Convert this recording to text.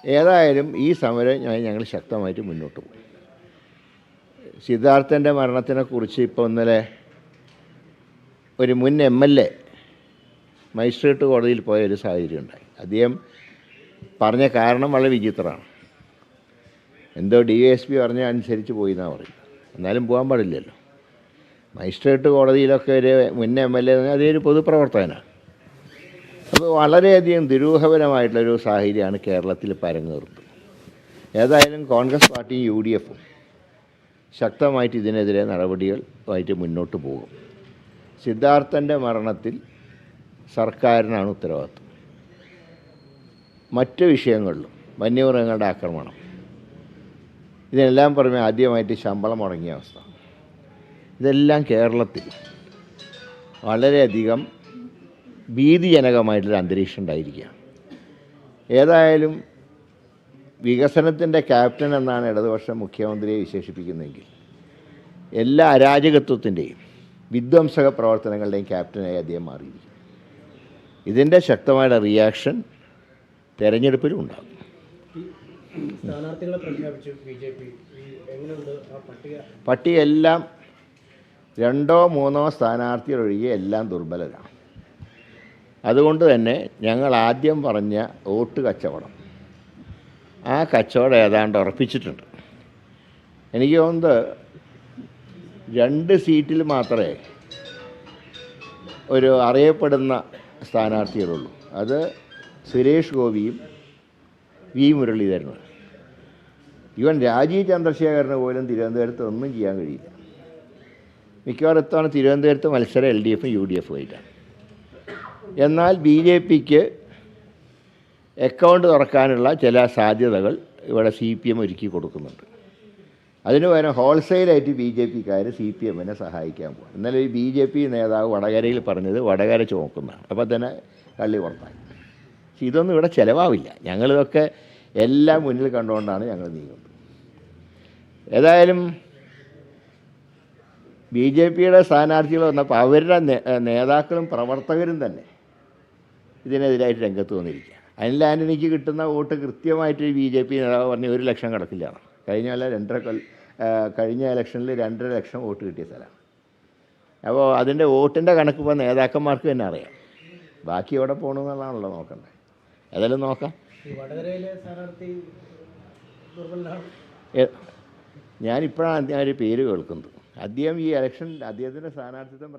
ഏതായാലും ഈ സമരം ഞങ്ങൾ ശക്തമായിട്ട് മുന്നോട്ട് പോകും. സിദ്ധാർത്ഥൻ്റെ മരണത്തിനെക്കുറിച്ച് ഇപ്പോൾ ഇന്നലെ ഒരു മുൻ MLA മജിസ്ട്രേറ്റ് കോടതിയിൽ പോയ ഒരു സാഹചര്യം ഉണ്ടായി. അദ്ദേഹം പറഞ്ഞ കാരണം വളരെ വിചിത്രമാണ്. എന്തോ DSP പറഞ്ഞ അനുസരിച്ച് പോയി എന്നാണ് പറയുന്നത്. എന്നാലും പോകാൻ പാടില്ലല്ലോ. മജിസ്ട്രേറ്റ് കോടതിയിലൊക്കെ ഒരു മുൻ MLA അതേ ഒരു പൊതുപ്രവർത്തകനാണ്. അപ്പോൾ വളരെയധികം ദുരൂഹപരമായിട്ടുള്ളൊരു സാഹചര്യമാണ് കേരളത്തിൽ പരങ്ങേറുന്നത്. ഏതായാലും കോൺഗ്രസ് പാർട്ടിയും UDFും ശക്തമായിട്ട് ഇതിനെതിരെ നടപടികളുമായിട്ട് മുന്നോട്ട് പോകും. സിദ്ധാർത്ഥൻ്റെ മരണത്തിൽ സർക്കാരിനാണ് ഉത്തരവാദിത്വം. മറ്റ് വിഷയങ്ങളിലും വന്യമൃഗങ്ങളുടെ ആക്രമണം, ഇതിനെല്ലാം പുറമെ ആദ്യമായിട്ട് ശമ്പളം മുടങ്ങിയ അവസ്ഥ, ഇതെല്ലാം കേരളത്തിൽ വളരെയധികം ഭീതിജനകമായിട്ടുള്ള അന്തരീക്ഷം ഉണ്ടായിരിക്കുകയാണ്. ഏതായാലും വികസനത്തിൻ്റെ ക്യാപ്റ്റൻ എന്നാണ് ഇടതുപക്ഷ മുഖ്യമന്ത്രിയെ വിശേഷിപ്പിക്കുന്നതെങ്കിൽ എല്ലാ അരാജകത്വത്തിൻ്റെയും വിധ്വംസക പ്രവർത്തനങ്ങളുടെയും ക്യാപ്റ്റനായി അദ്ദേഹം മാറിയിരിക്കും. ഇതിൻ്റെ ശക്തമായ റിയാക്ഷൻ തെരഞ്ഞെടുപ്പിലും ഉണ്ടാകും. പട്ടികയെല്ലാം 2 or 3 സ്ഥാനാർത്ഥികളൊഴികെ എല്ലാം ദുർബലരാണ്. അതുകൊണ്ട് തന്നെ ഞങ്ങൾ ആദ്യം പറഞ്ഞ വോട്ട് കച്ചവടം, ആ കച്ചവടം ഏതാണ്ട് ഉറപ്പിച്ചിട്ടുണ്ട്. എനിക്ക് തോന്നുന്നത് 2 സീറ്റിൽ മാത്രമേ ഒരു അറിയപ്പെടുന്ന സ്ഥാനാർത്ഥികളുള്ളൂ. അത് സുരേഷ് ഗോപിയും V. മുരളീധരനും. ഈവൻ രാജീവ് ചന്ദ്രശേഖരന് പോലും തിരുവനന്തപുരത്ത് ഒന്നും ചെയ്യാൻ കഴിയില്ല. മിക്കവാറും ഇത്തവണ തിരുവനന്തപുരത്ത് മത്സരം LDFും UDFും ആയിട്ടാണ്. എന്നാൽ BJPക്ക് അക്കൗണ്ട് തുറക്കാനുള്ള ചില സാധ്യതകൾ ഇവിടെ CPM ഒരുക്കി കൊടുക്കുന്നുണ്ട്. അതിന് പകരം ഹോൾസെയിലായിട്ട് BJPക്കാർ CPMനെ സഹായിക്കാൻ പോകും. ഇന്നലെ ഈ BJP നേതാവ് വടകരയിൽ പറഞ്ഞത് വടകര ചുമക്കുന്നതാണ്. അപ്പോൾ തന്നെ കള്ളി പുറത്തായി. പക്ഷെ ഇതൊന്നും ഇവിടെ ചിലവാവില്ല. ഞങ്ങളിതൊക്കെ എല്ലാം മുന്നിൽ കണ്ടുകൊണ്ടാണ് ഞങ്ങൾ നീങ്ങുന്നത്. ഏതായാലും BJPയുടെ സ്ഥാനാർത്ഥികൾ വന്നപ്പോൾ അവരുടെ നേതാക്കളും പ്രവർത്തകരും തന്നെ ഇതിനെതിരായിട്ട് രംഗത്ത് വന്നിരിക്കുക. അനിൽ ആൻ്റണിക്ക് കിട്ടുന്ന വോട്ട് കൃത്യമായിട്ട് BJP നേതാവ് പറഞ്ഞ് 1 ലക്ഷം കിടക്കില്ലാണ്. കഴിഞ്ഞ ഇലക്ഷനിൽ 2.5 ലക്ഷം വോട്ട് കിട്ടിയ സ്ഥലമാണ്. അപ്പോൾ അതിൻ്റെ വോട്ടിൻ്റെ കണക്ക് ഇപ്പോൾ നേതാക്കന്മാർക്ക് തന്നെ അറിയാം. ബാക്കി എവിടെ പോകണമെന്നുള്ളതാണല്ലോ നോക്കണ്ടേ. ഏതായാലും നോക്കാം. ഞാനിപ്പോഴാണ് ഒരു പേര് കേൾക്കുന്നത്. അദ്ദേഹം ഈ ഇലക്ഷൻ അദ്ദേഹത്തിൻ്റെ സ്ഥാനാർത്ഥിത്വം